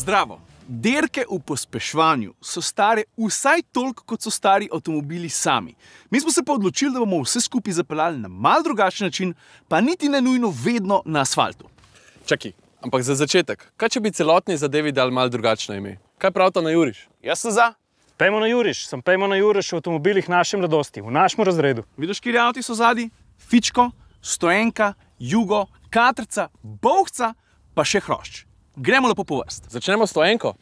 Zdravo! Dirke v pospeševanju so stare vsaj toliko, kot so stari avtomobili sami. Mi smo se pa odločili, da bomo vse skupaj zapeljali na mal drugačen način, pa niti ne nujno vedno na asfaltu. Čakaj, ampak za začetek, kaj če bi celotni zadevi dali mal drugačno ime? Kaj pravita na Juriš? Jaz sem za. Pejmo na Juriš, pejmo na Juriš v avtomobilih naše mladosti, v našem razredu. Vidiš, kjer avti so zadnji? Fičko, Stoenka, Jugo, Katrca, Bolhca, pa še Hrošč. Gremo lepo po vrst. Začnemo s Stoenko.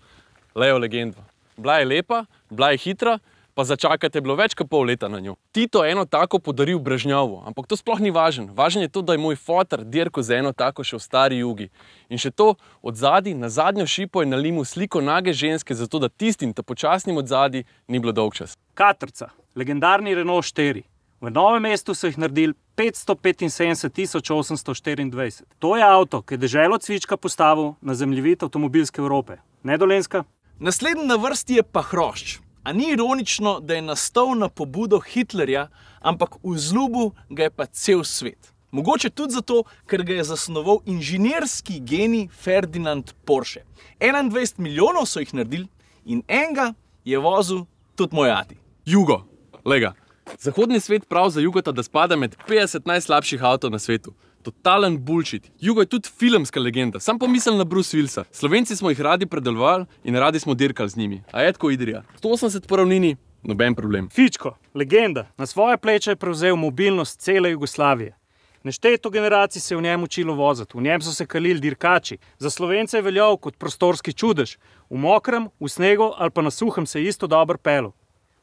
Lejo legendo. Bila je lepa, bila je hitra, pa začakajte je bilo več kot pol leta na njo. Tito je eno tako podaril Brežnjovu, ampak to sploh ni važen. Važen je to, da je moj fotar dirko za eno tako še v stari Jugi. In še to, od zadaj na zadnjo šipo je nalimil sliko nage ženske, zato da tistim ta počasnim od zadaj ni bilo dolgčas. Katrca, legendarni Renault 4. V Novem mestu so jih naredili 575 824. To je avto, ki je deželo cvička postavil na zemljevid avtomobilske Evrope. Ne Dolenjska? Naslednji na vrsti je pa Hrošč. A ni ironično, da je nastal na pobudo Hitlerja, ampak vzljubil ga je pa cel svet. Mogoče tudi zato, ker ga je zasnoval inženirski genij Ferdinand Porsche. 21 milijonov so jih naredili in enega je vozil tudi moj ati. Jugo, lega. Zahodni svet prav za Jugota, da spada med 50 najslabših avtov na svetu. Totalen bullshit. Jugo je tudi filmska legenda. Sam pomisel na Bruce Willisa. Slovenci smo jih radi predelovali in radi smo dirkali z njimi. A je tako Idrija. 180 po ravnini, noben problem. Fičko, legenda. Na svoje pleče je prevzel mobilnost cele Jugoslavije. Nešteto generacij se je v njem učilo voziti. V njem so se kalili dirkači. Za Slovence je veljal kot prostorski čudež. V mokrem, v snegu ali pa na suhem se je isto dobro pelil.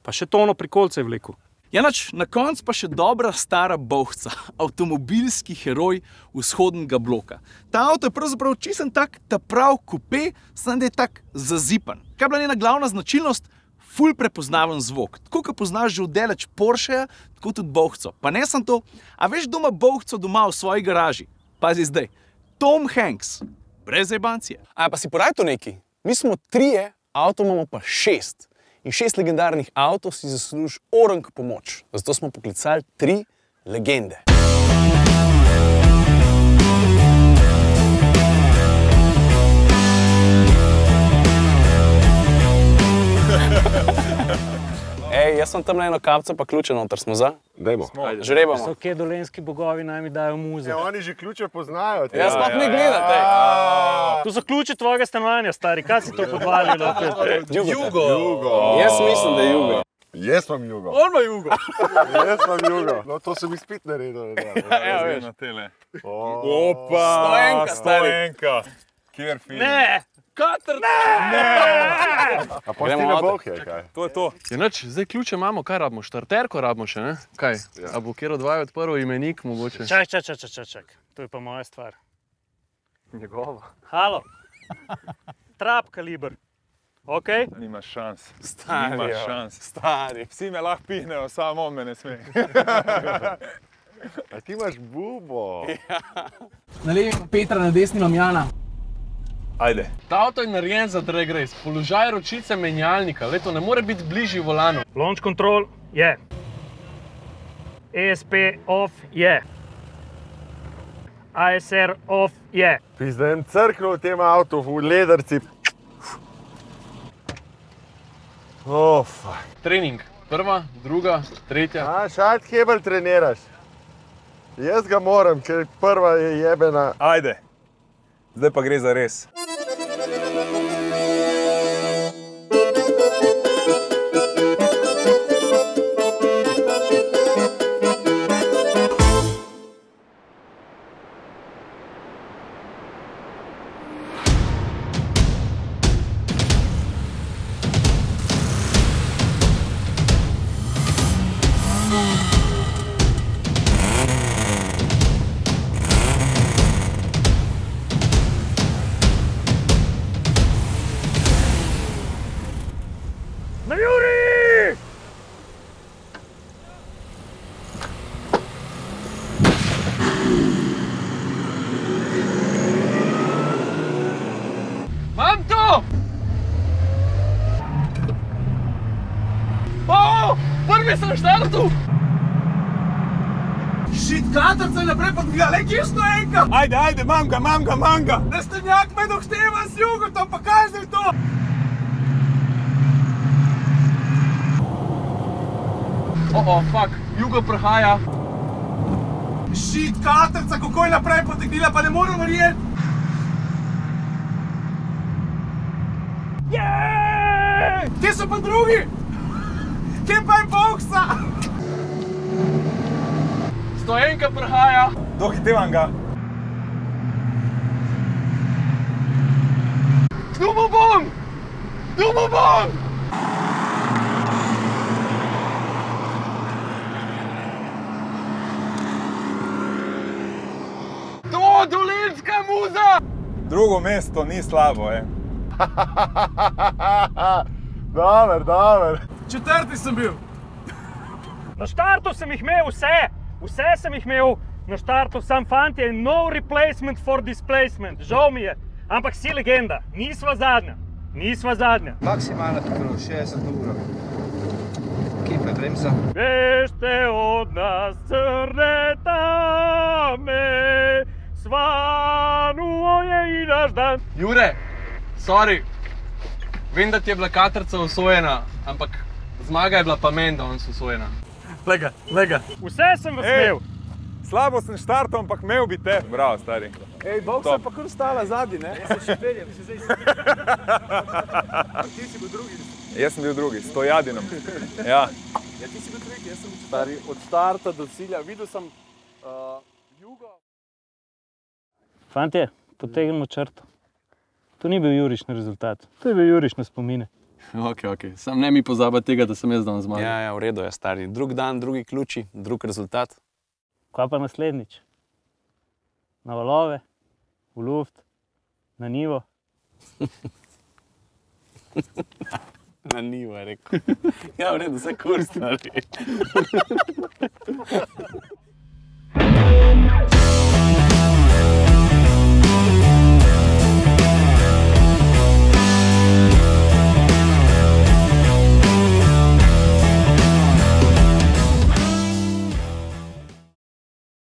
Pa še tono prikolce je vlekel. Janač, na koncu pa še dobra stara Bolhca, avtomobilski heroj vzhodnega bloka. Ta avto je pravzaprav čisten tak prav kupe, samo da je tak zazipan. Kaj je bila njena glavna značilnost? Ful prepoznaven zvok. Tako, kot poznaš že vdeleč Porscheja, tako tudi Bolhco. Pa ne samo to, a veš doma Bolhco doma v svoji garaži? Pazi zdaj, Tom Hanks, brez jebancije. A pa si poraj to neki? Mi smo 3, avto imamo pa 6. In 6 legendarnih avtov si zasluži orenk pomoč. Zato smo poklicali 3 legende. Ej, jaz sem tam na eno kapco, pa ključe noter smo za. Dajmo. Žrebamo. So kje dolenjski bogovi naj mi dajo muzo. Oni že ključe poznajo. Jaz pa ne gledate. To so ključi tvojega stanovanja, stari. Kaj si to podvalil? Jugo. Jaz mislim, da je Jugo. Jaz imam Jugo. On ima Jugo. Jaz imam Jugo. No, to sem izpit naredil. Evo, veš. Na tele. Opa, Stoenka. Kjer film? Ne! Katrca! A pa ti ne Bolhje, kaj? To je to. Janač, zdaj ključe imamo, kaj rabimo? Štarterko rabimo še, ne? Kaj? A bo kjer od dvaju odprl imenik mogoče? Čak. To je pa moja stvar. Njegova. Halo. Trap kaliber. Ok? Nimaš šans. Nimaš šans. Stari. Vsi me lahko pihnejo, samo on me ne sme. A ti imaš bubo. Na levi imam Petra, na desni imam Jana. Ajde. Ta avto je narejen za drag race. Položaj ročice menjalnika. Leto ne more biti bližji volanu. Launch control je. ESP off je. ASR off je. Pizdajem crkno v tem avtu, v lederci. Oh, fuck. Trening. Prva, druga, tretja. A, šalt hebel treniraš. Jaz ga moram, ker prva je jebena. Ajde, zdaj pa gre za res. Na Juri! Mam to! Prvi sem v štartu! Šit, katrca je naprej podvila, le kje stojenka? Ajde, imam ga. Nestanjak me dohteva z jugotom, pa kaj zdaj to? Fuck, jugo prihaja. Šit, katrca, kako je naprej potegnila, pa ne morem verjeti. Kje so pa drugi? Kje pa je Boxsa? Stojenka prihaja. Dohitevam ga. Dumo bom! To, dolenjska muza! Drugo mesto ni slabo, Dober. Četrti sem bil. Na štartu sem jih imel vse sem jih imel na štartu, sam fantje, no replacement for displacement, žal mi je, ampak si legenda, nisva zadnja. Maksimalna hitrost 60 ur. Ekipa je bremza. Bežte od nas crne tame, svanuo je i naš dan. Jure, sorry. Vem, da ti je bila katrca usvojena, ampak zmaga je bila pa meni, da on so usvojena. Lega. Vse sem vas imel. Slabo sem štartal, ampak imel bi te. Bravo, stari. Ej, Boxsa je pa kar stala zadnji, ne? Jaz se še peljem, se zdaj Ti si bil drugi? Jaz sem bil drugi, s to Jadinom. Ja. Ja, ti si bil tretji, jaz sem bil četrti. Od starta do cilja, videl sem jugo. Fantje, potegnemo črto. To ni bil juriš na rezultat, to je bil juriš na spomine. Ok. Sam ne mi pozabati tega, da sem jaz dan zmagal. Ja, v redu je, stari. Drug dan, drugi ključi, drug rezultat. Kaj pa naslednjič? Na valove, v luft, na nivo. Na nivo je rekel. Ja, v redu, vse kul, stari.